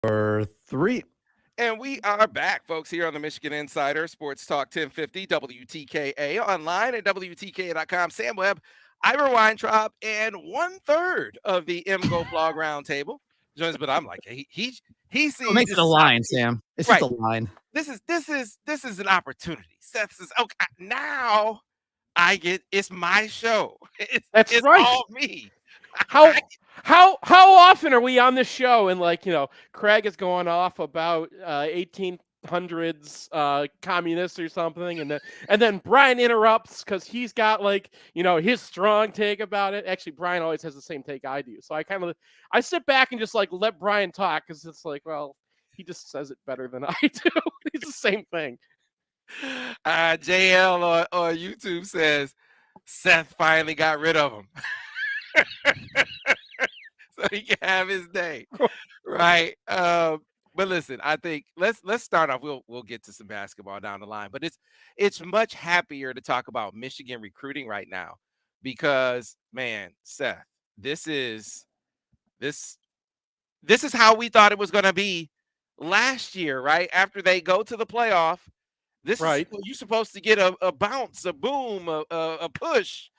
Or 3. And we are back, folks, here on the Michigan Insider Sports Talk 1050 WTKA online at WTKA.com. Sam Webb, Ira Weintraub, and 1/3 of the MGoBlog Roundtable joins. But I'm like, he What sees makes it this a as line, opportunity. Sam? It's just Right. a line. This is an opportunity. Seth says, okay, now I get it's my show. That's It's right. all me. How how often are we on this show and Craig is going off about 1800s communists or something, and then Brian interrupts because he's got his strong take about it. Actually, Brian always has the same take I do, so I sit back and just let Brian talk because it's well, he just says it better than I do. It's the same thing. JL on YouTube says Seth finally got rid of him. So he can have his day. Right. But listen, I think let's start off. We'll get to some basketball down the line, but it's much happier to talk about Michigan recruiting right now because man, Seth, this is this this is how we thought it was going to be last year, right? After they go to the playoff, this is Right. you're supposed to get a bounce, a boom, a push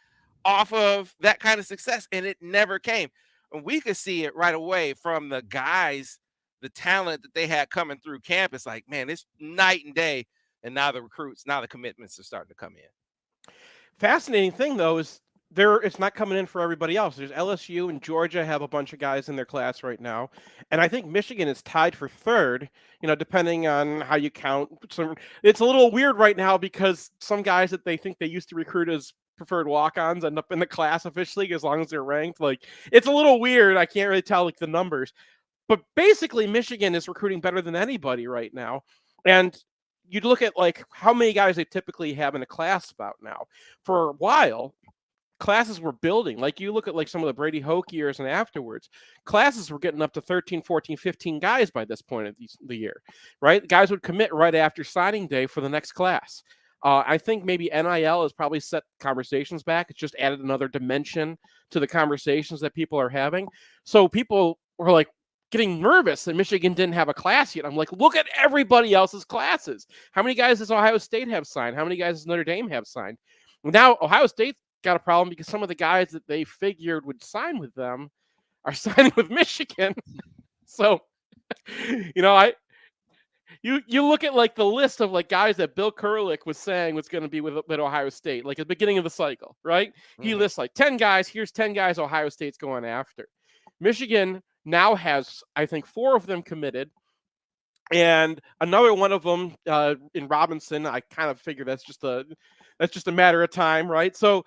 off of that kind of success, and it never came. And we could see it right away from the guys, the talent that they had coming through campus. Like, man, it's night and day. And now the recruits, now the commitments are starting to come in. Fascinating thing though is it's not coming in for everybody else. There's LSU and Georgia have a bunch of guys in their class right now, and I think Michigan is tied for third. Depending on how you count. It's a little weird right now because some guys that they think they used to recruit as preferred walk-ons end up in the class officially as long as they're ranked. It's a little weird. I can't really tell the numbers, but basically Michigan is recruiting better than anybody right now, and you'd look at how many guys they typically have in a class about now. For a while, classes were building. You look at some of the Brady Hoke years and afterwards, classes were getting up to 13, 14, 15 guys by this point of the year, right? Guys would commit right after signing day for the next class. I think maybe NIL has probably set conversations back. It's just added another dimension to the conversations that people are having. So people were getting nervous that Michigan didn't have a class yet. I'm like, look at everybody else's classes. How many guys does Ohio State have signed? How many guys does Notre Dame have signed? Now, Ohio State's got a problem because some of the guys that they figured would sign with them are signing with Michigan. So, you look at the list of guys that Bill Kurlick was saying was going to be with Ohio State, at the beginning of the cycle, right? He lists 10 guys. Here's 10 guys Ohio State's going after. Michigan now has, I think, 4 of them committed. And another one of them in Robinson, I kind of figure that's just a matter of time, right? So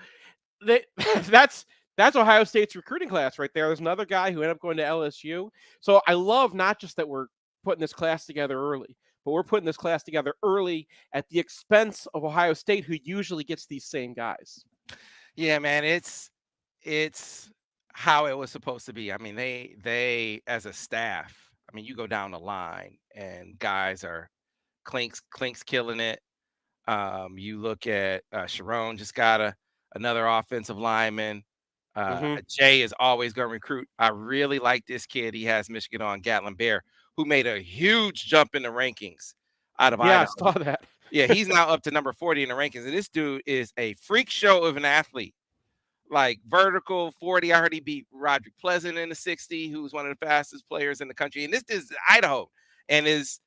that's Ohio State's recruiting class right there. There's another guy who ended up going to LSU. So I love not just that we're putting this class together early, but we're putting this class together early at the expense of Ohio State, who usually gets these same guys. Yeah, man, it's how it was supposed to be. I mean, they as a staff, I mean, you go down the line and guys are Clink's killing it. You look at Sharon just got another offensive lineman. Jay is always going to recruit. I really like this kid. He has Michigan on Gatlin Bear, who made a huge jump in the rankings out of Idaho. I saw that. Yeah, he's now up to number 40 in the rankings. And this dude is a freak show of an athlete. Like vertical 40. I heard he beat Roderick Pleasant in the 60, who's one of the fastest players in the country. And this is Idaho. And his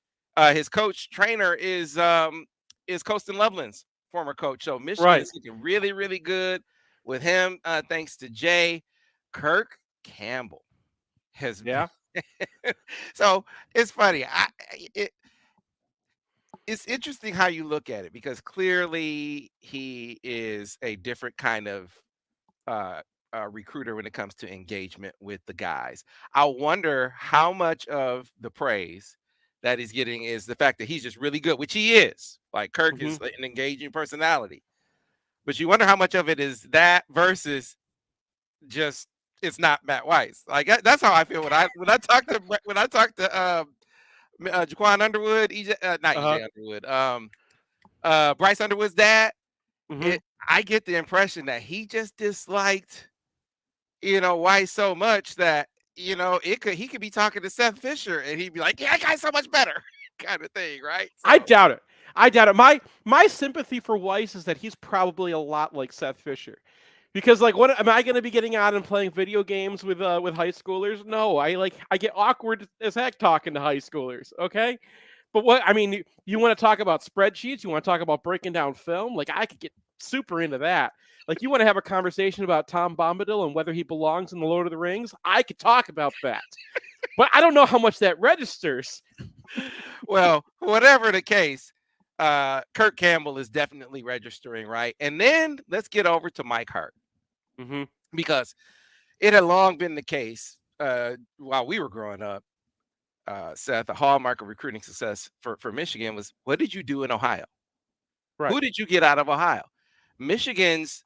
coach trainer is Colston Loveland's former coach. So Michigan is looking really, really good with him, thanks to Jay. Kirk Campbell has So it's funny. It's interesting how you look at it because clearly he is a different kind of recruiter when it comes to engagement with the guys. I wonder how much of the praise that he's getting is the fact that he's just really good, which he is. Like Kirk is an engaging personality. But you wonder how much of it is that versus just it's not Matt Weiss. Like that's how I feel when I talk to Jaquan Underwood, not EJ Underwood, Bryce Underwood's dad. I get the impression that he just disliked, Weiss so much that he could be talking to Seth Fisher and he'd be like, "Yeah, that guy's so much better," kind of thing, right? I So, doubt it. I doubt it. My sympathy for Weiss is that he's probably a lot like Seth Fisher. Because like what am I going to be getting on and playing video games with high schoolers? No, I get awkward as heck talking to high schoolers, okay? But what I mean, you want to talk about spreadsheets, you want to talk about breaking down film, like I could get super into that. Like you want to have a conversation about Tom Bombadil and whether he belongs in the Lord of the Rings, I could talk about that. But I don't know how much that registers. well, whatever the case, Kirk Campbell is definitely registering, right? And then let's get over to Mike Hart Mm-hmm. because it had long been the case while we were growing up. Seth, the hallmark of recruiting success for Michigan was, what did you do in Ohio? Right. Who did you get out of Ohio? Michigan's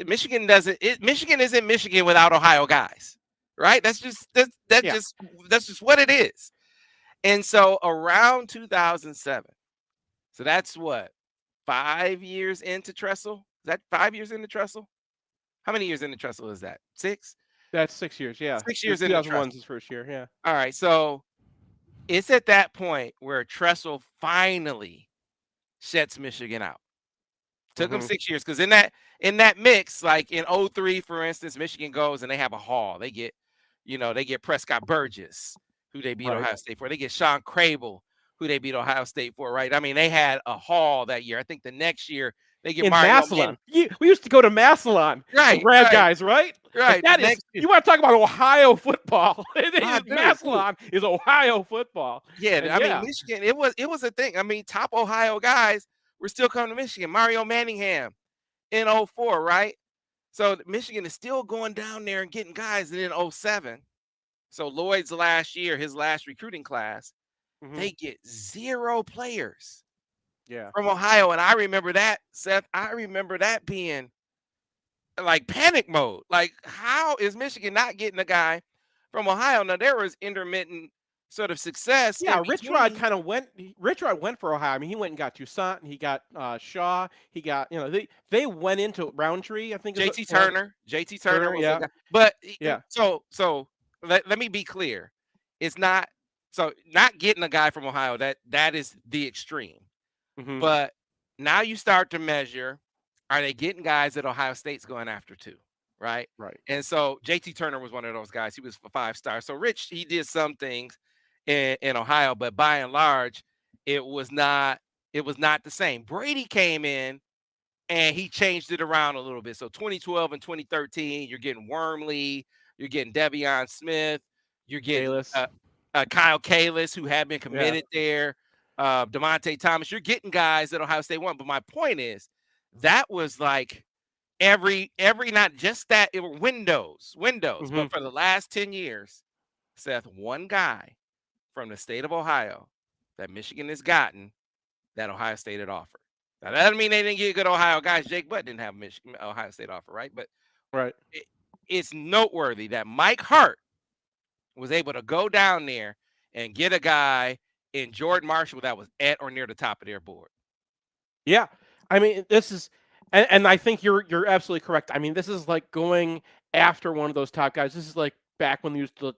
Michigan doesn't it, Michigan isn't Michigan without Ohio guys, right? Yeah. That's just what it is. And so around 2007, so that's what, 5 years into Tressel? Is that 5 years into Tressel? How many years into Tressel is that? Six? That's 6 years, yeah. 6 years into 2001's Tressel. his first year, yeah. All right, so it's at that point where Tressel finally shuts Michigan out. Took them Mm-hmm. 6 years because in that mix, like in '03, for instance, Michigan goes and they have a haul. They get Prescott Burgess, who they beat Right. Ohio State for. They get Sean Crable, who they beat Ohio State for, right? I mean, they had a haul that year. I think the next year they get In Mario Massillon. Manning. We used to go to Massillon and Right, grab right, guys, right? Like right. The that is next year. you want to talk about Ohio football. Dude. Massillon is Ohio football. Yeah, And I mean, yeah. Michigan, it was a thing. I mean, top Ohio guys were still coming to Michigan. Mario Manningham in '04, right? So Michigan is still going down there and getting guys. And in '07, so Lloyd's last year, his last recruiting class, Mm-hmm. they get 0 players Yeah. from Ohio. And I remember that, Seth. I remember that being like panic mode. Like, how is Michigan not getting a guy from Ohio? Now, there was intermittent sort of success in Yeah, Rich Rod between. kind of went. Rich Rod went for Ohio. I mean, he went and got Toussaint. He got Shaw. He got they went into Roundtree. I think is JT Turner. JT Turner Turner. was a Yeah, guy. But yeah. so let me be clear. It's not so not getting a guy from Ohio, that is the extreme. Mm-hmm. But now you start to measure, are they getting guys that Ohio State's going after too? Right. Right. And so JT Turner was one of those guys. He was a 5-star. So Rich, he did some things in Ohio, but by and large, it was not the same. Brady came in and he changed it around a little bit. So 2012 and 2013, you're getting Wormley, you're getting Devion Smith, you're getting Kalis. Kyle Kalis, who had been Yeah. committed there, DeMonte Thomas. You're getting guys that Ohio State won. But my point is, that was like every not just that, it were windows. Mm-hmm. But for the last 10 years, Seth, one guy from the state of Ohio that Michigan has gotten that Ohio State had offered. Now, that doesn't mean they didn't get good Ohio guys. Jake Butt didn't have Ohio State offer, right? But Right. it's noteworthy that Mike Hart was able to go down there and get a guy in Jordan Marshall that was at or near the top of their board. Yeah, I mean, this is, and I think you're absolutely correct. I mean, this is like going after one of those top guys. This is like back when they used to,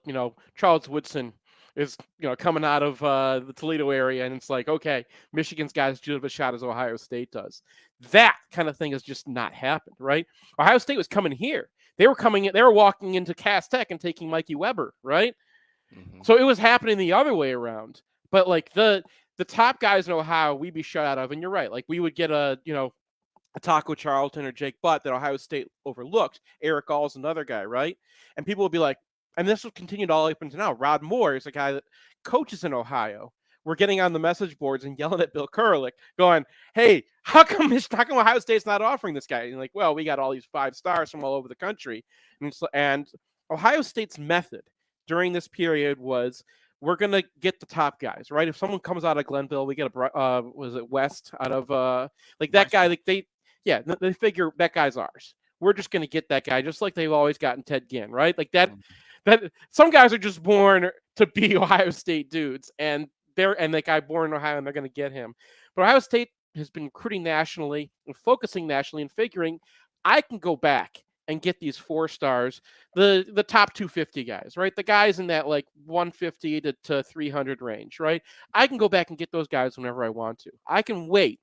Charles Woodson is, coming out of the Toledo area, and it's like, okay, Michigan's got as good of a shot as Ohio State does. That kind of thing has just not happened, right? Ohio State was coming here. They were coming in, they were walking into Cass Tech and taking Mikey Weber, right? Mm-hmm. So it was happening the other way around. But like the top guys in Ohio, we'd be shut out of. And you're right. Like we would get a Taco Charlton or Jake Butt that Ohio State overlooked. Eric All's another guy, right? And people would be like, and this will continue all up until now. Rod Moore is a guy that coaches in Ohio. We're getting on the message boards and yelling at Bill Kurlick, going, "Hey, how come Ohio State's not offering this guy?" And like, well, we got all these 5-stars from all over the country, and Ohio State's method during this period was, we're gonna get the top guys, right? If someone comes out of Glenville, we get a was it West out of like that guy, like they figure that guy's ours. We're just gonna get that guy, just like they've always gotten Ted Ginn, right? Like that some guys are just born to be Ohio State dudes, and that guy born in Ohio, and they're gonna get him. But Ohio State has been recruiting nationally and focusing nationally and figuring, I can go back and get these 4 stars, the top 250 guys, right? The guys in that like 150 to 300 range, right? I can go back and get those guys whenever I want to. I can wait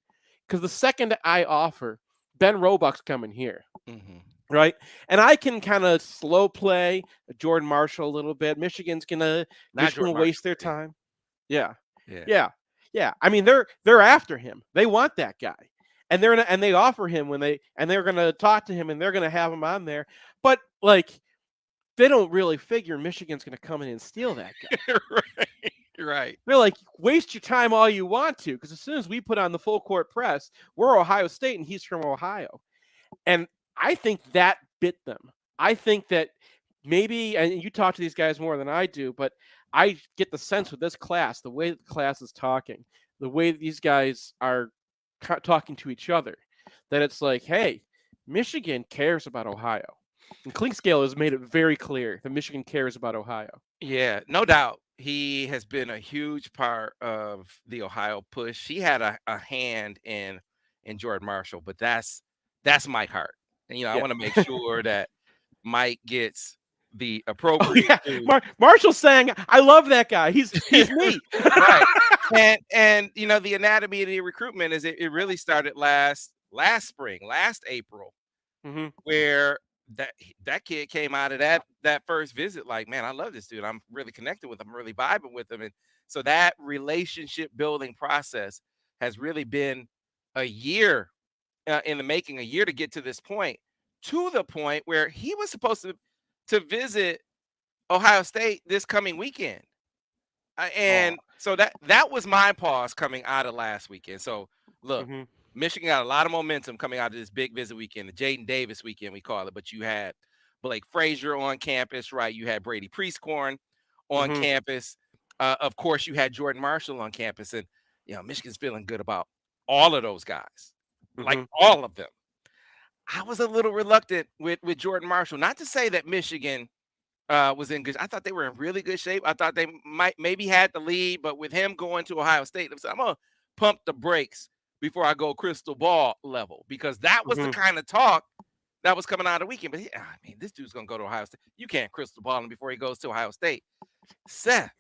because the second I offer, Ben Roebuck's coming here, Hmm. right? And I can kind of slow play Jordan Marshall a little bit. Not Michigan Jordan will Marshall. waste their time. Yeah. Yeah. Yeah. Yeah. I mean, they're after him. They want that guy. And they offer him they're gonna talk to him and they're gonna have him on there. But like they don't really figure Michigan's gonna come in and steal that guy. Right. Right. They're like, waste your time all you want to, because as soon as we put on the full court press, we're Ohio State and he's from Ohio. And I think that bit them. I think that maybe, and you talk to these guys more than I do, but I get the sense with this class, the way the class is talking, the way these guys are talking to each other, that it's like, hey, Michigan cares about Ohio. And Clinkscale has made it very clear that Michigan cares about Ohio. Yeah, no doubt. He has been a huge part of the Ohio push. He had a hand in Jordan Marshall, but that's Mike Hart. And I Yeah. want to make sure that Mike gets the Oh appropriate yeah, due. Marshall's saying, "I love that guy. He's me." Right. And the anatomy of the recruitment is it really started last spring, last April, Hmm. where that kid came out of that first visit like, man, I love this dude. I'm really connected with him, I'm really vibing with him. And so that relationship building process has really been a year in the making, a year to get to the point where he was supposed to visit Ohio State this coming weekend. Oh. And so that was my pause coming out of last weekend. So look, Hmm. Michigan got a lot of momentum coming out of this big visit weekend, the Jaden Davis weekend we call it. But you had Blake Frazier on campus, right? You had Brady Priestcorn on Hmm. campus. Of course, you had Jordan Marshall on campus, and Michigan's feeling good about all of those guys, like Hmm. all of them. I was a little reluctant with Jordan Marshall. Not to say that Michigan was in good. I thought they were in really good shape. I thought they might maybe had the lead, but with him going to Ohio State, I'm gonna pump the brakes before I go crystal ball level because that was the Hmm. kind of talk that was coming out of the weekend. But I mean, this dude's gonna go to Ohio State. You can't crystal ball him before he goes to Ohio State. Seth,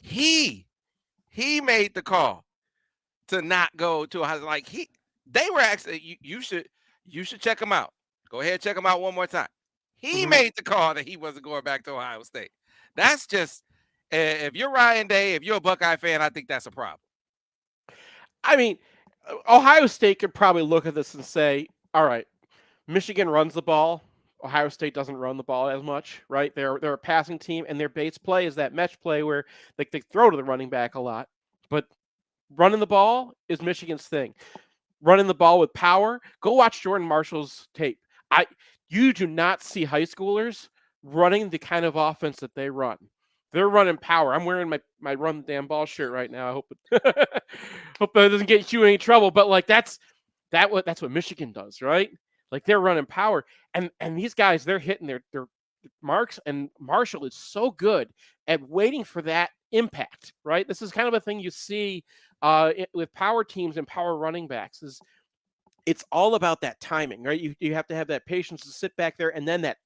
he he made the call to not go to Ohio. Like they were actually you should check him out. Go ahead, check him out one more time. He Hmm. made the call that he wasn't going back to Ohio State. That's just if you're Ryan Day, if you're a Buckeye fan, I think that's a problem. I mean, Ohio State could probably look at this and say, "All right, Michigan runs the ball. Ohio State doesn't run the ball as much, right? They're a passing team, and their base play is that mesh play where they throw to the running back a lot, but running the ball is Michigan's thing. Running the ball with power. Go watch Jordan Marshall's tape. I You do not see high schoolers running the kind of offense that they run. They're running power. I'm wearing my run the damn ball shirt right now. I hope hope that doesn't get you in any trouble. But like that's what Michigan does, right? Like they're running power, and these guys they're hitting their marks, and Marshall is so good at waiting for that impact, right? This is kind of a thing you see with power teams and power running backs is it's all about that timing, right? You have to have that patience to sit back there and then that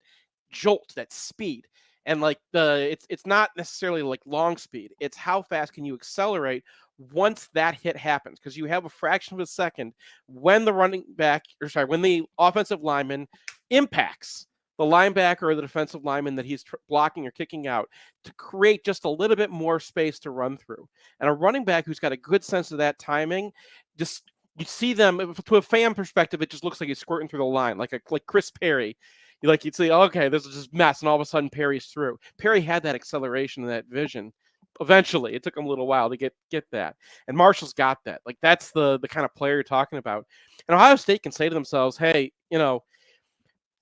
jolt, that speed. And like it's not necessarily like long speed. It's how fast can you accelerate once that hit happens because you have a fraction of a second when the running back or sorry, when the offensive lineman impacts the linebacker or the defensive lineman that he's blocking or kicking out to create just a little bit more space to run through. And a running back who's got a good sense of that timing just you see them to a fan perspective, it just looks like he's squirting through the line, like Chris Perry. You'd say, okay, this is just mess, and all of a sudden Perry's through. Perry had that acceleration and that vision. Eventually, it took him a little while to get that, and Marshall's got that. Like that's the kind of player you're talking about. And Ohio State can say to themselves, hey,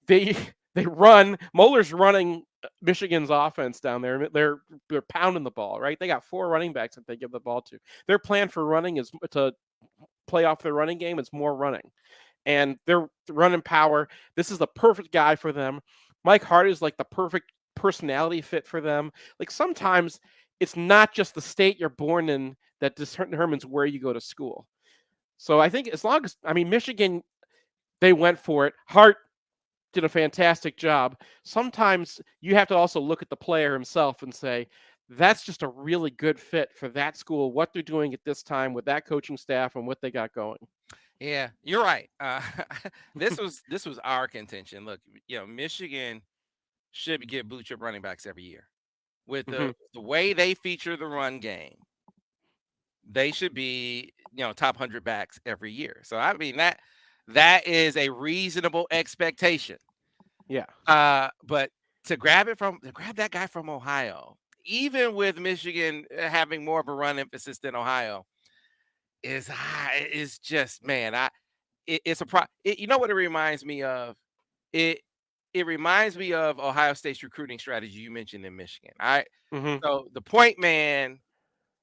they they run. Moeller's running Michigan's offense down there. They're pounding the ball, right? They got 4 running backs that they give the ball to. Their plan for running is to play off their running game. It's more running. And they're running power. This is the perfect guy for them. Mike Hart is like the perfect personality fit for them. Like sometimes it's not just the state you're born in that determines where you go to school. So I think as long as Michigan, they went for it. Hart did a fantastic job. Sometimes you have to also look at the player himself and say, that's just a really good fit for that school, what they're doing at this time with that coaching staff and what they got going. Yeah, you're right. This was our contention. Look, Michigan should get blue chip running backs every year. With Hmm. the way they feature the run game, they should be, top 100 backs every year. So I mean that is a reasonable expectation. Yeah. But to grab that guy from Ohio, even with Michigan having more of a run emphasis than Ohio, is just, man, it's a you know what it reminds me of? It it reminds me of Ohio State's recruiting strategy you mentioned in Michigan. Hmm. So the point man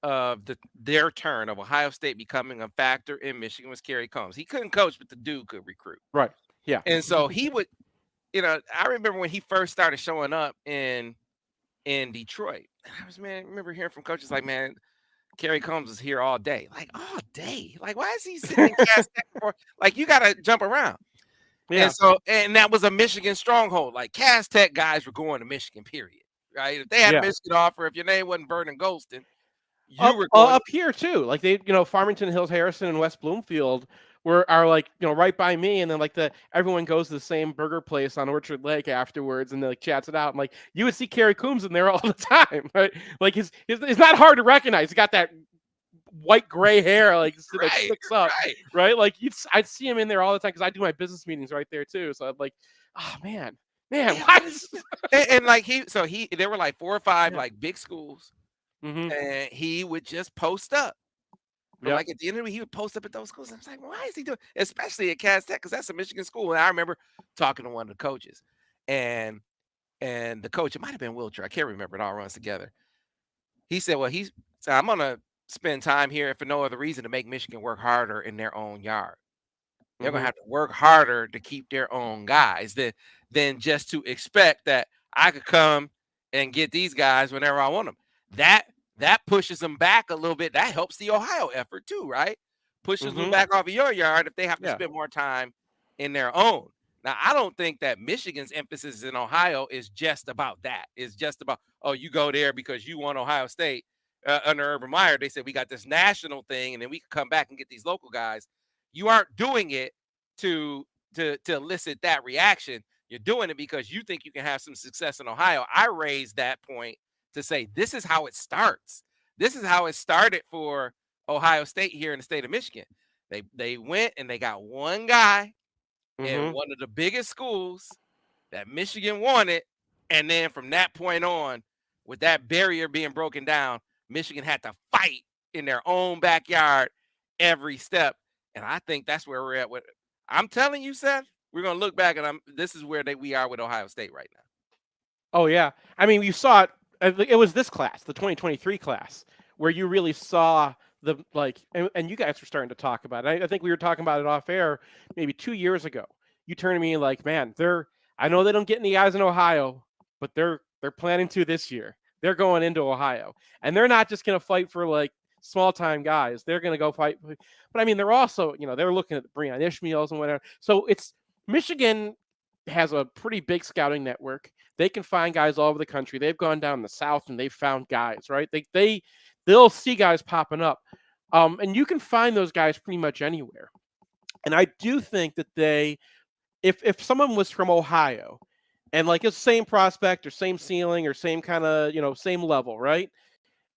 of their turn of Ohio State becoming a factor in Michigan was Kerry Combs. He couldn't coach, but the dude could recruit. Right. Yeah. And so he would, I remember when he first started showing up in Detroit. I remember hearing from coaches like, man, Kerry Combs is here all day. Like, all day. Like, why is he sitting in Cass Tech for, like, you gotta jump around. And Yeah. so, and that was a Michigan stronghold. Like, Cass Tech guys were going to Michigan, period. Right. If they had a Yeah. Michigan offer, if your name wasn't Vernon Golston, you Up were going. up here too. Like they, Farmington Hills, Harrison, and West Bloomfield are like, right by me, and then like everyone goes to the same burger place on Orchard Lake afterwards, and they like chats it out. And like you would see Kerry Coombs in there all the time, right? Like it's not hard to recognize. He got that white gray hair, like that Right, sticks up, right. right? Like I'd see him in there all the time because I do my business meetings right there too. So I'm like, oh man, Yeah, why? but and like there were like 4 or 5 Yeah. like big schools, Mm-hmm. and he would just post up. But Yep. like at the end of the week, he would post up at those schools. I was like, why is he doing? Especially at Cass Tech, because that's a Michigan school. And I remember talking to one of the coaches, and the coach, it might have been Wilcher, I can't remember. It all runs together. He said, well, I'm gonna spend time here if for no other reason to make Michigan work harder in their own yard. They're gonna Mm-hmm. have to work harder to keep their own guys than just to expect that I could come and get these guys whenever I want them. That that pushes them back a little bit. That helps the Ohio effort too, right? Pushes them Mm-hmm. back off of your yard if they have to Yeah. spend more time in their own. Now, I don't think that Michigan's emphasis in Ohio is just about that. It's just about, oh, you go there because you want Ohio State under Urban Meyer. They said we got this national thing, and then we can come back and get these local guys. You aren't doing it to to elicit that reaction. You're doing it because you think you can have some success in Ohio. I raised that point to say this is how it starts. This is how it started for Ohio State here in the state of Michigan. They went and they got one guy in Mm-hmm. one of the biggest schools that Michigan wanted, and then from that point on, with that barrier being broken down, Michigan had to fight in their own backyard every step. And I think that's where we're at with. I'm telling you, Seth, we're gonna look back and this is where we are with Ohio State right now. Oh yeah, I mean, you saw it. It was this class, the 2023 class, where you really saw the like, and you guys were starting to talk about it. I think we were talking about it off air maybe 2 years ago. You turned to me like, man, they're. I know they don't get any guys in Ohio, but they're planning to this year. They're going into Ohio, and they're not just going to fight for like small time guys. They're going to go fight. But I mean, they're also, they're looking at the Breon Ishmaels and whatever. So it's Michigan has a pretty big scouting network. They can find guys all over the country. They've gone down the south and they've found guys, right? They'll see guys popping up. And you can find those guys pretty much anywhere. And I do think that if someone was from Ohio and like a same prospect or same ceiling or same kind of, same level, right?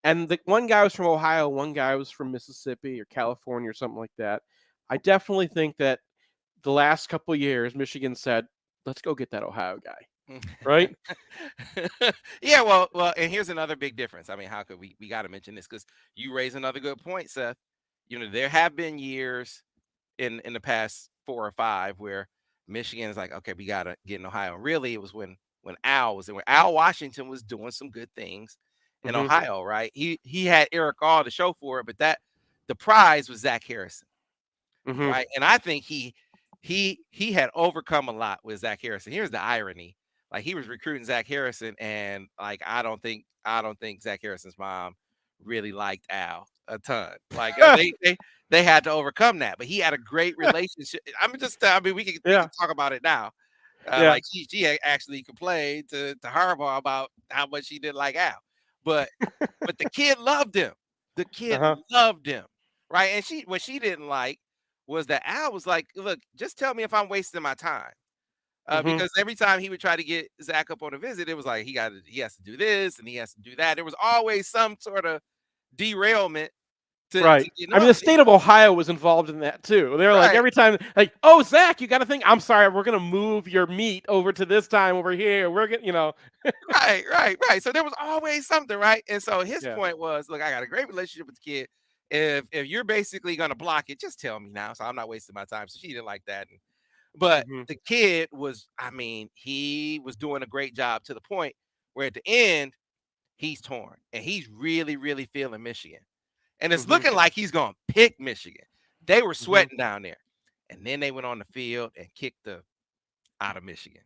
And the one guy was from Ohio, one guy was from Mississippi or California or something like that. I definitely think that the last couple of years, Michigan said, let's go get that Ohio guy, right? Yeah, well, and here's another big difference. I mean, how could we got to mention this because you raise another good point, Seth. There have been years in the past 4 or 5 where Michigan is like, okay, we gotta get in Ohio. And really, it was when Al was there, when Al Washington was doing some good things in Hmm. Ohio, right? He had Eric All to show for it, but the prize was Zach Harrison, Hmm. right? And I think he had overcome a lot with Zach Harrison. Here's the irony: like he was recruiting Zach Harrison, and like I don't think Zach Harrison's mom really liked Al a ton. Like they had to overcome that, but he had a great relationship. I mean, we can Yeah. talk about it now. Yeah. Like actually complained to Harbaugh about how much she didn't like Al, but the kid loved him. The kid Uh-huh. loved him, right? And what she didn't like was that Al was like, "Look, just tell me if I'm wasting my time." Hmm. Because every time he would try to get Zach up on a visit, it was like he has to do this and he has to do that. There was always some sort of derailment to Right. getting I him mean, up. the state of Ohio was involved in that too. They were like Right, every time, like, "Oh, Zach, you got to think. I'm sorry, we're gonna move your meat over to this time over here. We're gonna. right. So there was always something, right? And so his Yeah. point was, look, I got a great relationship with the kid. If you're basically gonna block it, just tell me now, so I'm not wasting my time. So she didn't like that. But Hmm. the kid was, I mean, he was doing a great job to the point where at the end he's torn and he's really, really feeling Michigan. And it's Hmm. looking like he's going to pick Michigan. They were Hmm. sweating down there. And then they went on the field and kicked the out of Michigan.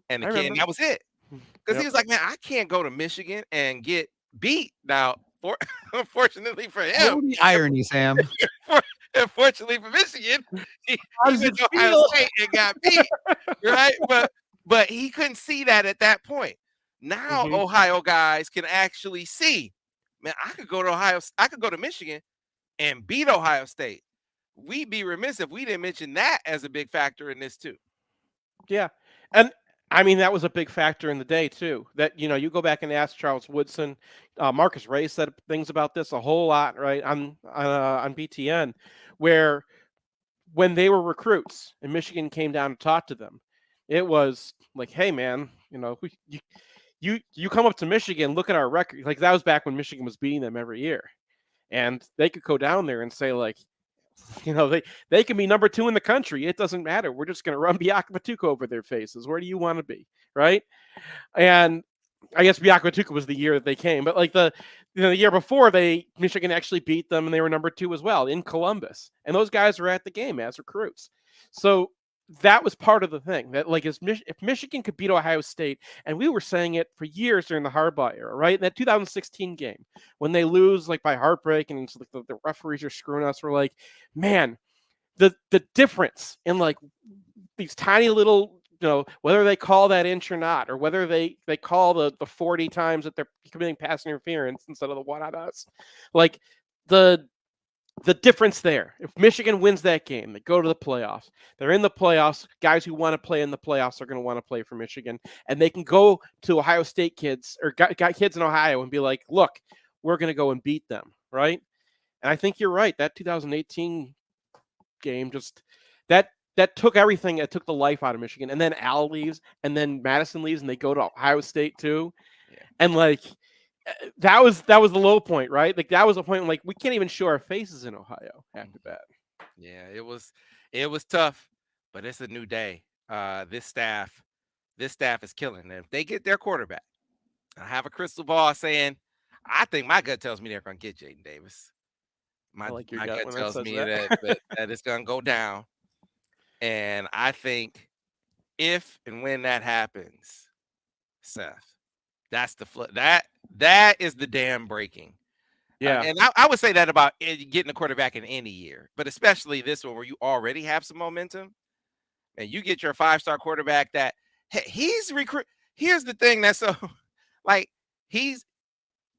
And the I kid, and remember. that was it. Because he Yep. was like, man, I can't go to Michigan and get beat. Now, unfortunately for him, Oh, the irony, Sam. for, unfortunately for Michigan, How he does went it to Ohio feel? State and got beat, right? But he couldn't see that at that point. Now Hmm. Ohio guys can actually see, man, I could go to Michigan and beat Ohio State. We'd be remiss if we didn't mention that as a big factor in this too. Yeah, and I mean that was a big factor in the day too. That you go back and ask Charles Woodson, Marcus Ray said things about this a whole lot, right, on BTN, where when they were recruits and Michigan came down to talk to them, it was like, hey man, you come up to Michigan, look at our record. Like that was back when Michigan was beating them every year, and they could go down there and say like, they can be number 2 in the country. It doesn't matter. We're just going to run Biakabatuka over their faces. Where do you want to be, right? And I guess Biakabatuka was the year that they came, but like the year before, Michigan actually beat them, and they were number 2 as well in Columbus. And those guys were at the game as recruits. So that was part of the thing that like if Michigan could beat Ohio State, and we were saying it for years during the Harbaugh era, right? In that 2016 game when they lose like by heartbreak and it's like the referees are screwing us, we're like, man, the difference in like these tiny little, whether they call that inch or not, or whether they call the 40 times that they're committing pass interference instead of the one on us, like the difference there. If Michigan wins that game, they go to the playoffs. They're in the playoffs. Guys who want to play in the playoffs are going to want to play for Michigan, and they can go to Ohio State kids or got kids in Ohio and be like, "Look, we're going to go and beat them," right? And I think you're right. That 2018 game just that took everything. It took the life out of Michigan. And then Al leaves, and then Madison leaves, and they go to Ohio State too. Yeah. And like that was the low point, right? Like that was the point when, like, we can't even show our faces in Ohio after that. Yeah, it was tough, but it's a new day. This staff is killing. And if they get their quarterback, I have a crystal ball saying, I think my gut tells me they're going to get Jaden Davis. I My like your my gut gut when that tells says me that. that it's going to go down, and I think if and when that happens, Seth, that's the that is the dam breaking. Yeah. And I would say that about getting a quarterback in any year, but especially this one where you already have some momentum and you get your 5-star quarterback that he's recruit. Here's the thing that's so like he's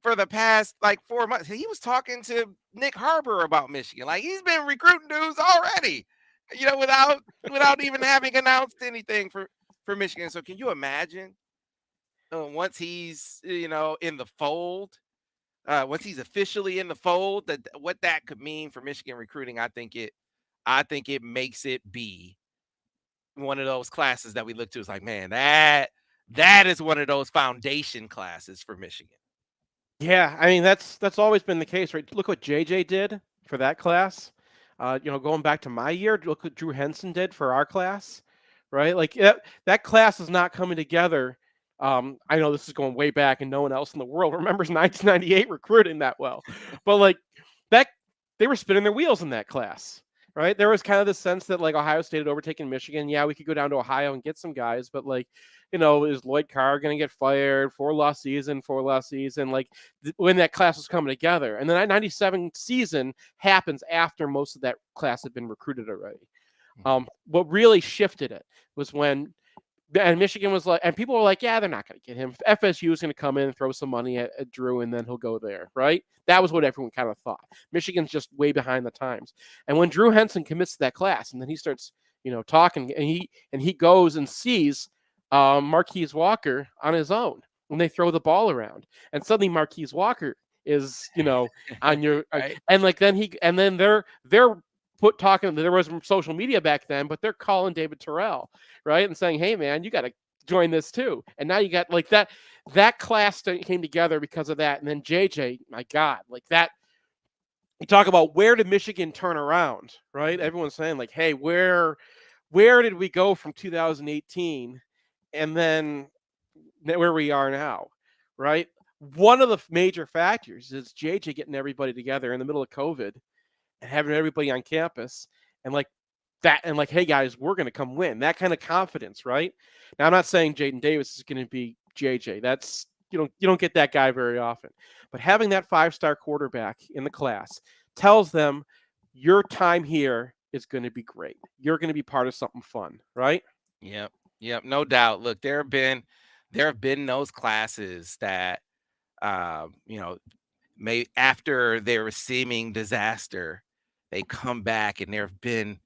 for the past like 4 months, he was talking to Nick Harbor about Michigan. Like he's been recruiting dudes already, without even having announced anything for Michigan. So can you imagine once he's in the fold? Once he's officially in the fold, that what that could mean for Michigan recruiting, I think it makes it be one of those classes that we look to. Is like, man, that is one of those foundation classes for Michigan. Yeah, I mean that's always been the case, right? Look what JJ did for that class. Going back to my year, look what Drew Henson did for our class, right? Like that class is not coming together. I know this is going way back, and no one else in the world remembers 1998 recruiting that well, but like that, they were spinning their wheels in that class, right? There was kind of this sense that like Ohio State had overtaken Michigan. Yeah, we could go down to Ohio and get some guys, but like, is Lloyd Carr going to get fired? Four loss season. Like when that class was coming together. And then that 97 season happens after most of that class had been recruited already. What really shifted it was when And Michigan was like, and people were like, yeah, they're not going to get him. FSU is going to come in and throw some money at Drew, and then he'll go there, right? That was what everyone kind of thought. Michigan's just way behind the times. And when Drew Henson commits to that class, and then he starts, talking, and he goes and sees Marquise Walker on his own when they throw the ball around, and suddenly Marquise Walker is, on your, Right? and like then they're put talking. There was social media back then, but they're calling David Terrell, right, and saying, "Hey, man, you got to join this too." And now you got like that class came together because of that. And then JJ, my God, like that. You talk about where did Michigan turn around, right? Everyone's saying like, "Hey, where did we go from 2018, and then where we are now?" Right? One of the major factors is JJ getting everybody together in the middle of COVID and having everybody on campus and like that, and like, hey guys, we're going to come win. That kind of confidence, right? Now I'm not saying Jaden Davis is going to be JJ. That's you don't get that guy very often. But having that 5-star quarterback in the class tells them your time here is going to be great. You're going to be part of something fun, right? Yep. Yep. No doubt. Look, there have been those classes that you know, may after their seeming disaster, they come back and there have been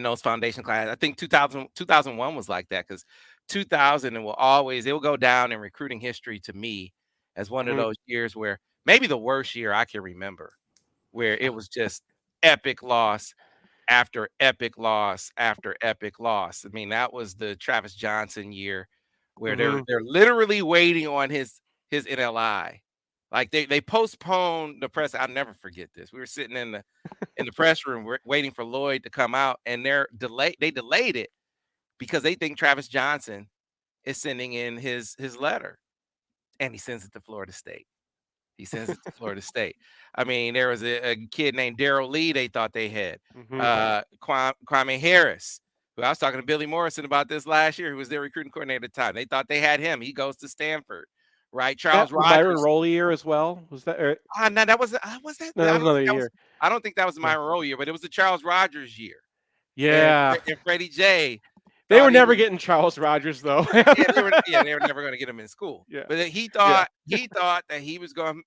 those foundation classes. I think 2001 was like that because 2000 and it will go down in recruiting history to me as one of Mm-hmm. those years where maybe the worst year I can remember, where it was just epic loss after epic loss after epic loss. I mean, that was the Travis Johnson year where they're Mm-hmm. they're literally waiting on his NLI. Like they postponed the press. I'll never forget this. We were sitting in the press room waiting for Lloyd to come out, and they delayed it because they think Travis Johnson is sending in his letter, and he sends it to Florida State. He sends it to Florida State. I mean, there was a kid named Daryl Lee they thought they had. Mm-hmm. Kwame Harris, who I was talking to Billy Morrison about this last year, who was their recruiting coordinator at the time. They thought they had him. He goes to Stanford, right? That Charles was Myron Rogers. Rolle year as well. Was that? No, that was that. No, I that was don't think another that was. year. I don't think that was Yeah. my role year, but it was the Charles Rogers year. And Yeah. and Freddie J They were thought he never was. getting Charles Rogers though. Yeah, they were never going to get him in school. Yeah. But he Yeah. thought that he was going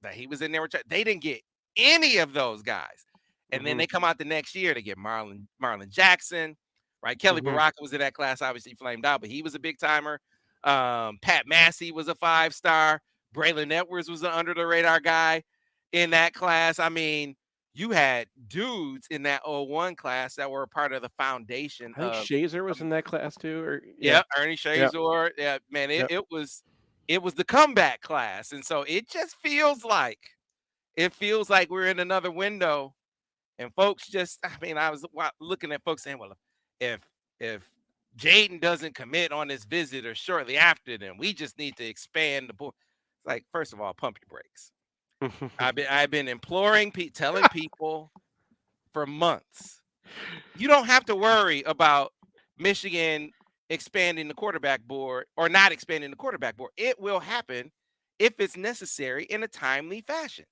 that he was in there. They didn't get any of those guys, and then Mm-hmm. they come out the next year to get Marlon Jackson, right? Kelly Mm-hmm. Baraka was in that class, obviously flamed out, but he was a big timer. Pat Massey was a 5-star. Braylon Edwards was an under the radar guy in that class. I mean, you had dudes in that '01 class that were a part of the foundation I think of. Shazer was in that class too. Or yeah. Yeah, Ernie Yeah. Shazor. Yeah, man, it, Yeah. it was it was the comeback class. And so it feels like we're in another window. And folks just, I mean, I was looking at folks saying, well, if if Jaden doesn't commit on this visit or shortly after, then we just need to expand the board. It's like, first of all, pump your brakes. I've been telling people for months, you don't have to worry about Michigan expanding the quarterback board or not expanding the quarterback board. It will happen if it's necessary in a timely fashion.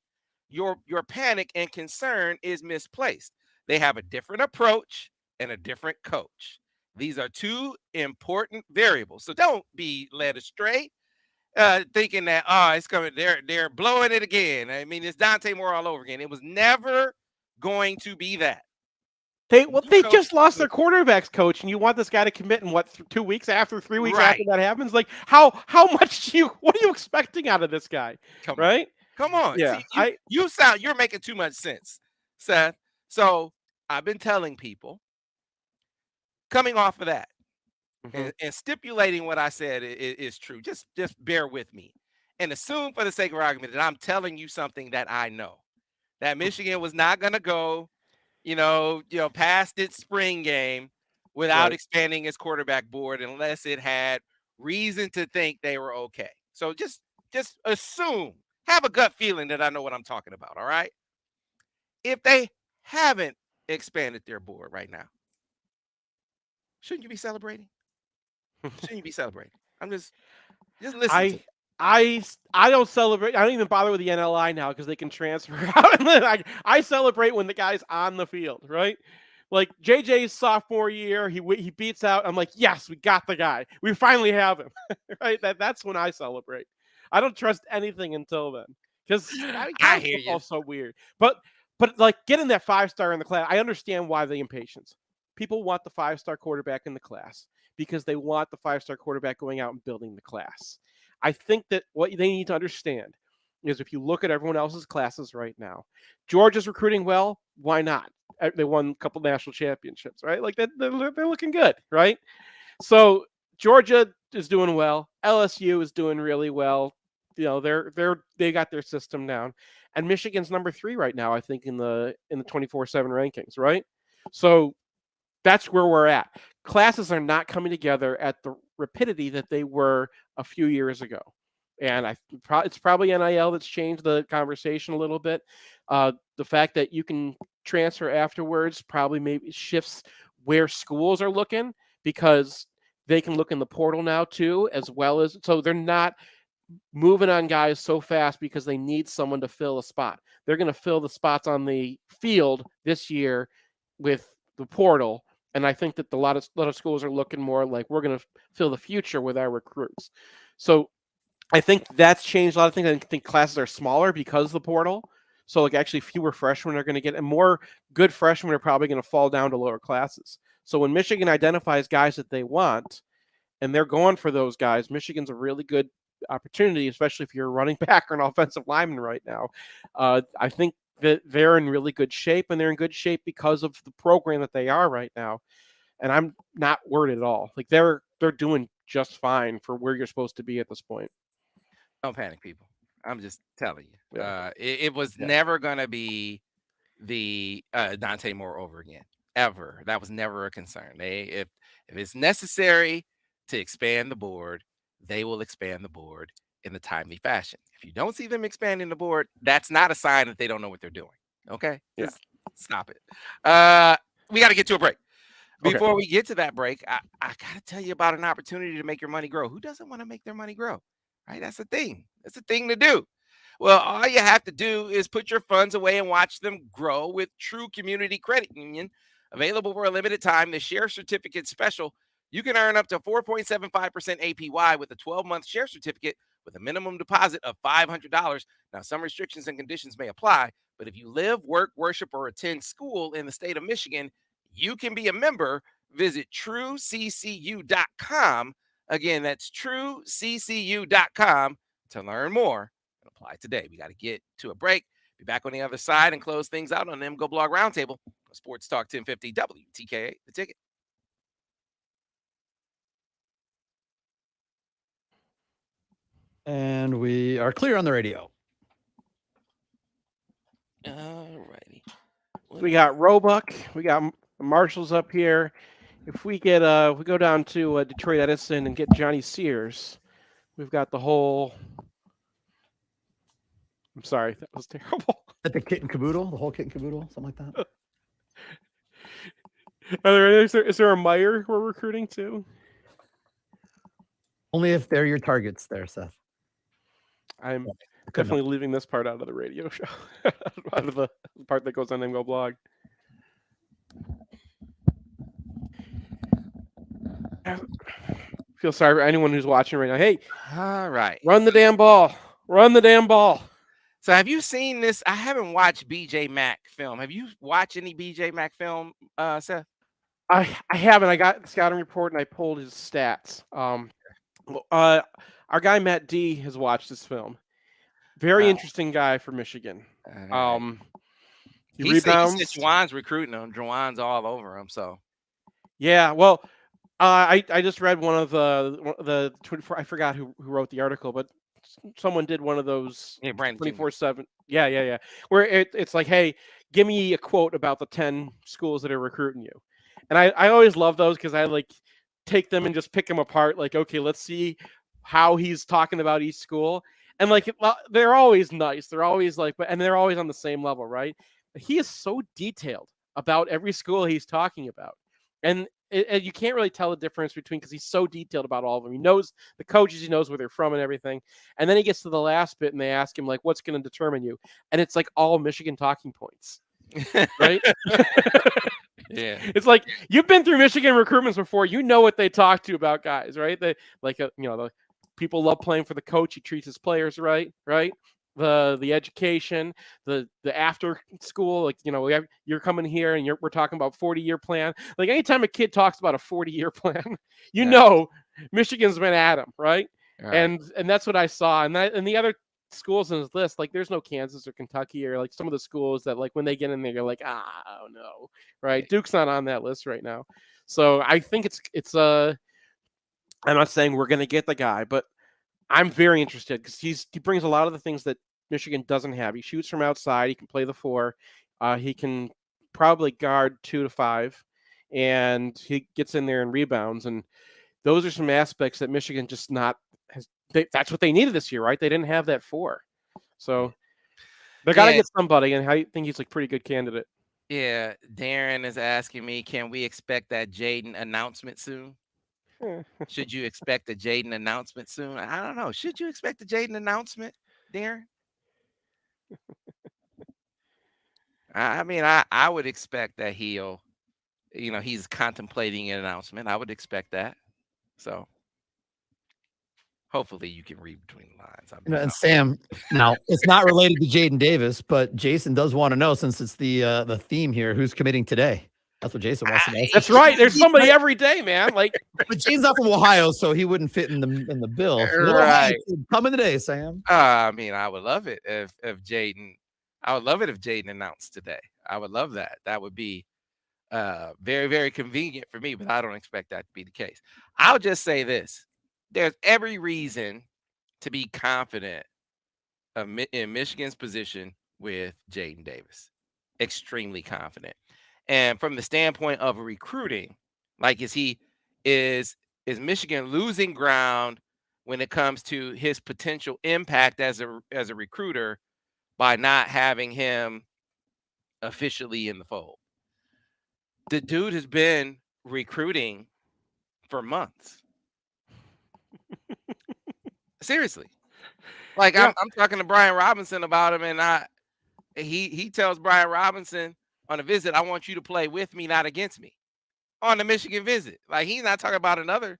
Your panic and concern is misplaced. They have a different approach and a different coach. These are two important variables. So don't be led astray thinking that it's coming. They're blowing it again. I mean, it's Dante Moore all over again. It was never going to be that. New They coach. just lost their quarterbacks coach, and you want this guy to commit in what 2 weeks after, 3 weeks after Right. that happens? Like how much what are you expecting out of this guy, Come on. right? Come on. Yeah, See, you're making too much sense, Seth. So I've been telling people coming off of that hmm and stipulating what I said is true. Just bear with me and assume for the sake of argument that I'm telling you something that I know. That Michigan was not gonna go, past its spring game without right. expanding its quarterback board unless it had reason to think they were okay. So just assume, have a gut feeling that I know what I'm talking about. All right. If they haven't expanded their board right now, shouldn't you be celebrating? Shouldn't you be celebrating? I'm just listen to I me. I don't celebrate. I don't even bother with the NLI now because they can transfer out. And then I celebrate when the guy's on the field, right? Like JJ's sophomore year, he beats out. I'm like, yes, we got the guy. We finally have him. Right? That's when I celebrate. I don't trust anything until then because I mean, I college hear you. football's so weird. But like getting that 5-star in the class, I understand why the impatience. People want the 5-star quarterback in the class because they want the 5-star quarterback going out and building the class. I think that what they need to understand is if you look at everyone else's classes right now, Georgia's recruiting well. Why not? They won a couple national championships, right? Like they're looking good, right? So Georgia is doing well. LSU is doing really well. You know, they got their system down, and Michigan's number 3 right now, I think, in the 24/7 rankings, right? So that's where we're at. Classes are not coming together at the rapidity that they were a few years ago. And it's probably NIL that's changed the conversation a little bit. The fact that you can transfer afterwards probably maybe shifts where schools are looking because they can look in the portal now too, as well as so they're not moving on guys so fast because they need someone to fill a spot. They're going to fill the spots on the field this year with the portal, and I think that a lot of schools are looking more like we're going to fill the future with our recruits. So I think that's changed a lot of things. I think classes are smaller because of the portal. So like actually fewer freshmen are going to get, and more good freshmen are probably going to fall down to lower classes. So when Michigan identifies guys that they want, and they're going for those guys, Michigan's a really good opportunity, especially if you're a running back or an offensive lineman right now. I think that they're in really good shape, and they're in good shape because of the program that they are right now. And I'm not worried at all. Like they're doing just fine for where you're supposed to be at this point. Don't panic, people. I'm just telling you. Yeah. It was Yeah. never gonna be the Dante Moore over again, ever. That was never a concern. If it's necessary to expand the board, they will expand the board in the timely fashion. If you don't see them expanding the board, that's not a sign that they don't know what they're doing. Okay, Yeah. just stop it. We got to get to a break. Okay. Before we get to that break, I got to tell you about an opportunity to make your money grow. Who doesn't want to make their money grow? Right? That's a thing. That's a thing to do. Well, all you have to do is put your funds away and watch them grow with True Community Credit Union. Available for a limited time, the share certificate special. You can earn up to 4.75% APY with a 12-month share certificate with a minimum deposit of $500. Now, some restrictions and conditions may apply, but if you live, work, worship, or attend school in the state of Michigan, you can be a member. Visit trueccu.com. Again, that's trueccu.com to learn more and apply today. We got to get to a break. Be back on the other side and close things out on the MGoBlog Roundtable. Sports Talk 1050 WTKA, the ticket. And we are clear on the radio. All righty. We got Roebuck. We got Marshall's up here. If we go down to Detroit Edison and get Johnny Sears, we've got the whole. I'm sorry, that was terrible. At the kit and caboodle, the whole kit and caboodle, something like that. Is there a Meyer we're recruiting to? Only if they're your targets there, Seth. I'm definitely leaving this part out of the radio show, out of the part that goes on MGoBlog. I feel sorry for anyone who's watching right now. Hey, all right, run the damn ball. Run the damn ball. So have you seen this? I haven't watched BJ Mack film. Have you watched any BJ Mack film, Seth? I haven't. I got the scouting report and I pulled his stats. Our guy Matt D has watched this film. Very interesting guy for Michigan. He said Juwan's recruiting him. Juwan's all over him. So yeah, well, I just read one of the 24. I forgot who wrote the article, but someone did one of those 24/7. Yeah. Where it's like, hey, give me a quote about the 10 schools that are recruiting you. And I always love those because I like take them and just pick them apart. Like, okay, let's see how he's talking about each school. And like, they're always nice. They're always like, and they're always on the same level, right? He is so detailed about every school he's talking about. And you can't really tell the difference between, because he's so detailed about all of them. He knows the coaches, he knows where they're from and everything. And then he gets to the last bit and they ask him, like, what's going to determine you? And it's like all Michigan talking points. right? Yeah. It's like you've been through Michigan recruitments before. You know what they talk to about guys, right? They the people love playing for the coach. He treats his players right, right? The education, the after school, like you're coming here and we're talking about 40-year plan. Like anytime a kid talks about a 40-year plan, Yeah. Michigan's been at him, right? All right. And that's what I saw. And the other schools in this list, like there's no Kansas or Kentucky or like some of the schools that like when they get in there, you're like, oh no, right? Duke's not on that list right now. So I think it's I'm not saying we're gonna get the guy, but I'm very interested because he brings a lot of the things that Michigan doesn't have. He shoots from outside. He can play the 4. He can probably guard 2 to 5, and he gets in there and rebounds. And those are some aspects that Michigan just not has. That's what they needed this year, right? They didn't have that 4, so they got to get somebody. And I think he's a pretty good candidate. Yeah. Darren is asking me, can we expect that Jaden announcement soon? Should you expect a Jaden announcement soon? I don't know. Should you expect a Jaden announcement, Darren? I mean, I would expect that he's contemplating an announcement. I would expect that. So hopefully you can read between the lines. And Sam, now it's not related to Jaden Davis, but Jason does want to know, since it's the theme here, who's committing today. That's what Jason wants to know. That's right. There's somebody every day, man. Like, but Jaden's not from Ohio, so he wouldn't fit in the bill. Right. Coming today, Sam. I mean, I would love it if Jaden. I would love it if Jaden announced today. I would love that. That would be very, very convenient for me, but I don't expect that to be the case. I'll just say this: there's every reason to be confident in Michigan's position with Jaden Davis. Extremely confident. And from the standpoint of recruiting, like is Michigan losing ground when it comes to his potential impact as a recruiter by not having him officially in the fold? The dude has been recruiting for months. Seriously. Like I'm talking to Brian Robinson about him, and he tells Brian Robinson on a visit, I want you to play with me, not against me, on the Michigan visit. Like, he's not talking about another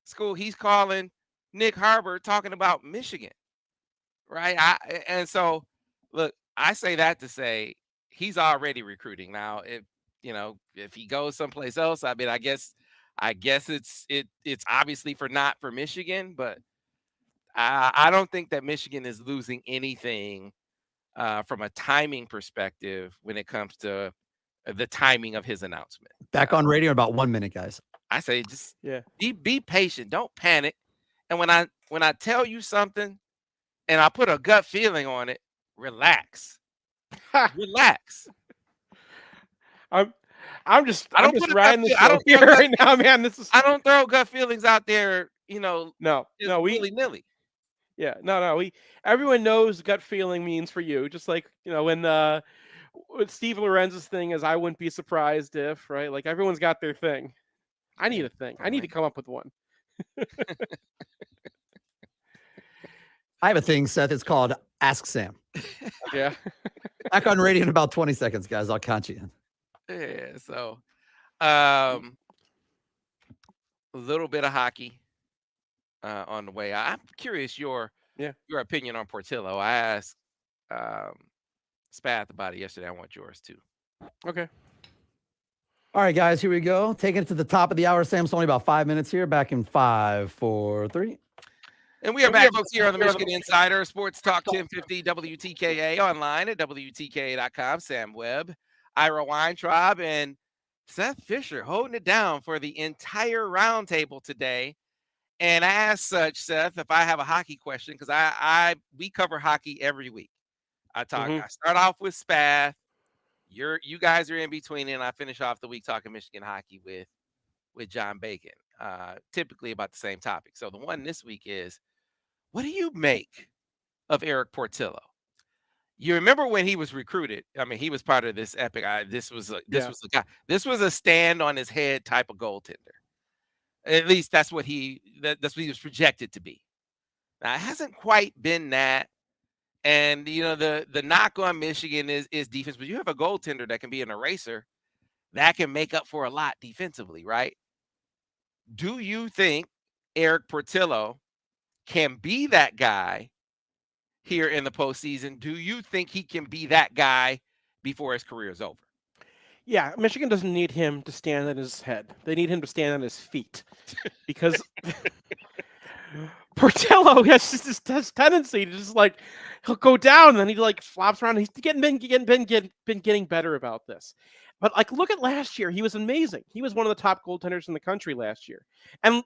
school. He's calling Nick Harbor, talking about Michigan, right? And so, look, I say that to say he's already recruiting. Now, if he goes someplace else, I mean, I guess it's obviously not for Michigan, but I don't think that Michigan is losing anything from a timing perspective when it comes to the timing of his announcement. Back on radio in about 1 minute, guys. I say just be patient. Don't panic. And when I tell you something and I put a gut feeling on it, relax. Relax. I'm just riding the show here right now, man. I don't throw gut feelings out there, No, willy-nilly. Yeah, no. Everyone knows gut feeling means for you. Just like when Steve Lorenz's thing is, I wouldn't be surprised if, right? Like, everyone's got their thing. I need a thing. I need to come up with one. I have a thing, Seth. It's called Ask Sam. Yeah. Back on radio in about 20 seconds, guys. I'll count you in. Yeah. So, a little bit of hockey on the way. I'm curious your opinion on Portillo. I asked Spath about it yesterday. I want yours too. Okay. All right, guys, here we go. Taking it to the top of the hour, Sam. It's only about 5 minutes here. Back in 5, 4, 3. And we are back, folks, here on the Michigan Insider Sports Talk 1050 WTKA, online at WTKA.com. Sam Webb, Ira Weintraub, and Seth Fisher holding it down for the entire roundtable today. And as such, Seth, if I have a hockey question, because we cover hockey every week. I start off with Spath. You guys are in between, and I finish off the week talking Michigan hockey with John Bacon, typically about the same topic. So the one this week is, what do you make of Eric Portillo? You remember when he was recruited? I mean, he was part of this epic. This was a guy. Stand on his head type of goaltender. At least that's what he was projected to be. Now, it hasn't quite been that. And the knock on Michigan is defense, but you have a goaltender that can be an eraser that can make up for a lot defensively, right? Do you think Eric Portillo can be that guy here in the postseason? Do you think he can be that guy before his career is over? Yeah, Michigan doesn't need him to stand on his head. They need him to stand on his feet because Portillo has just this tendency to just like he'll go down and then he like flops around. He's been getting better about this. But like look at last year, he was amazing. He was one of the top goaltenders in the country last year. And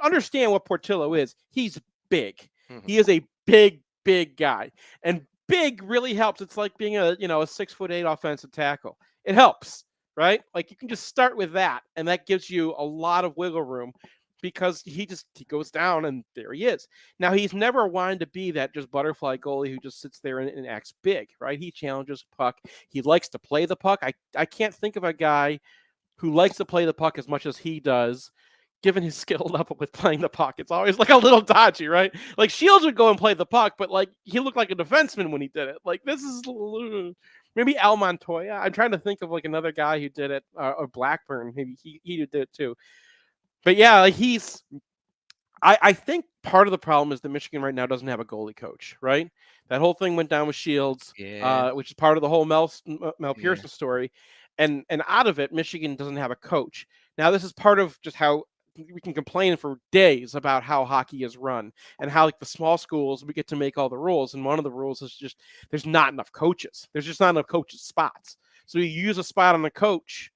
understand what Portillo is. He's big. Mhm. He is a big guy. And big really helps. It's like being a 6'8" offensive tackle. It helps, right? Like you can just start with that, and that gives you a lot of wiggle room because he goes down and there he is. Now he's never wanted to be that just butterfly goalie who just sits there and acts big, right? He challenges puck. He likes to play the puck. I can't think of a guy who likes to play the puck as much as he does, given his skill level with playing the puck. It's always like a little dodgy, right? Like Shields would go and play the puck, but like he looked like a defenseman when he did it. Like this is maybe Al Montoya. I'm trying to think of like another guy who did it, or Blackburn. Maybe he did it too. But yeah, like I think part of the problem is that Michigan right now doesn't have a goalie coach, right? That whole thing went down with Shields, Yeah. which is part of the whole Mel Yeah. Pearson story. And out of it, Michigan doesn't have a coach. Now, this is part of just how we can complain for days about how hockey is run and how like the small schools, we get to make all the rules. And one of the rules is just there's not enough coaches. There's just not enough coaches spots. So you use a spot on the coach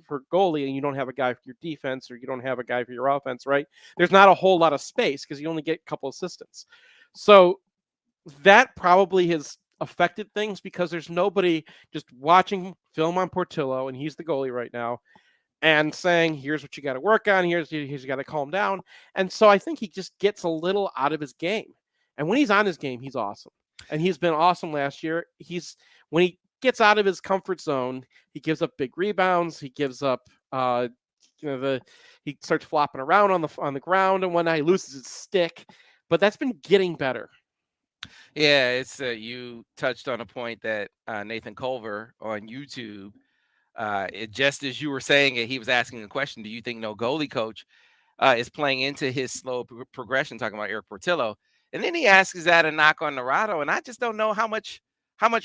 for goalie and you don't have a guy for your defense or you don't have a guy for your offense, right? There's not a whole lot of space because you only get a couple assistants. So that probably has affected things because there's nobody just watching film on Portillo, and he's the goalie right now, and saying, here's what you got to work on, here's you got to calm down. And so I think he just gets a little out of his game. And when he's on his game, he's awesome. And he's been awesome last year. When he gets out of his comfort zone, he gives up big rebounds. He gives up, he starts flopping around on the ground and whatnot. He loses his stick, but that's been getting better. Yeah, it's you touched on a point that Nathan Culver on YouTube, just as you were saying it, he was asking a question. Do you think no goalie coach is playing into his slow progression? Talking about Eric Portillo, and then he asks, "Is that a knock on Navarro?" And I just don't know how much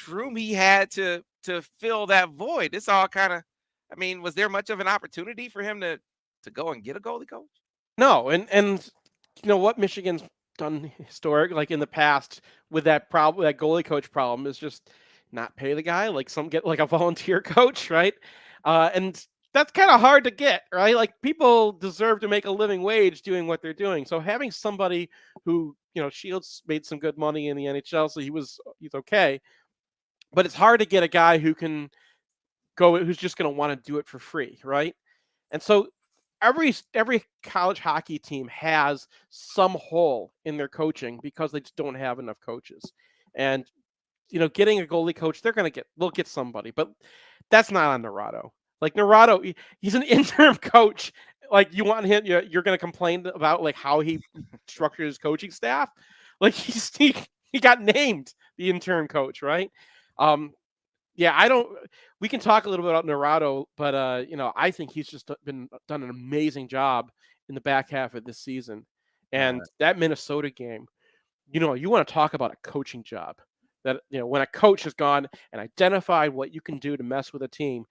room he had to fill that void. It's all kind of. I mean, was there much of an opportunity for him to go and get a goalie coach? No, and you know what Michigan's done historic like in the past with that problem, that goalie coach problem is just not pay the guy, like get like a volunteer coach, right? And that's kind of hard to get, right? Like people deserve to make a living wage doing what they're doing. So having somebody who, Shields made some good money in the NHL, so he's okay. But it's hard to get a guy who can who's just going to want to do it for free, right? And so every college hockey team has some hole in their coaching because they just don't have enough coaches. And getting a goalie coach, they'll get somebody, but that's not on Navarro. Like Navarro, he's an interim coach. Like you want him, you're going to complain about like how he structured his coaching staff. Like he got named the interim coach, right? Yeah, we can talk a little bit about Navarro, but I think he's just done an amazing job in the back half of this season. And that Minnesota game, you want to talk about a coaching job. That when a coach has gone and identified what you can do to mess with a team,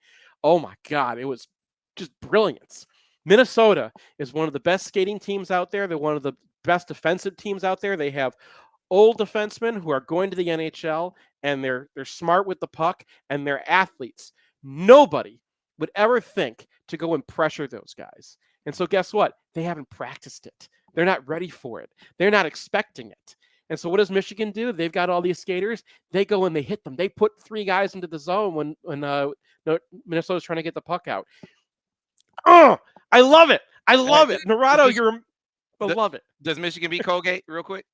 oh my God, it was just brilliance. Minnesota is one of the best skating teams out there. They're one of the best defensive teams out there. They have old defensemen who are going to the NHL, and they're smart with the puck, and they're athletes. Nobody would ever think to go and pressure those guys. And so guess what? They haven't practiced it. They're not ready for it. They're not expecting it. And so what does Michigan do? They've got all these skaters. They go and they hit them. They put 3 guys into the zone when Minnesota's trying to get the puck out. Oh, I love it. I love it. Navarro, I love it. Does Michigan beat Colgate real quick?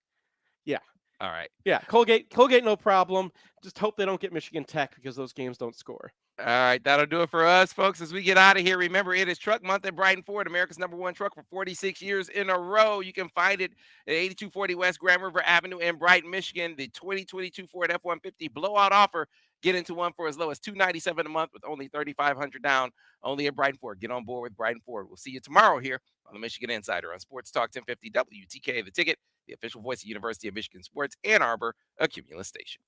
Yeah. All right. Yeah, Colgate, no problem. Just hope they don't get Michigan Tech because those games don't score. All right, that'll do it for us, folks. As we get out of here, remember, it is Truck Month at Brighton Ford, America's #1 truck for 46 years in a row. You can find it at 8240 West Grand River Avenue in Brighton, Michigan. The 2022 Ford F-150 blowout offer. Get into one for as low as $297 a month with only $3,500 down. Only at Brighton Ford. Get on board with Brighton Ford. We'll see you tomorrow here on the Michigan Insider on Sports Talk 1050 WTK, The Ticket, the official voice of University of Michigan Sports, Ann Arbor, a Cumulus station.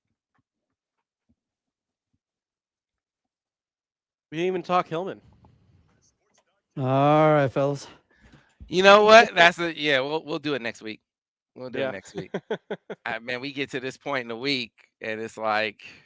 We didn't even talk Hillman. All right, fellas. You know what? We'll do it next week. We'll do it next week. Man, we get to this point in the week, and it's like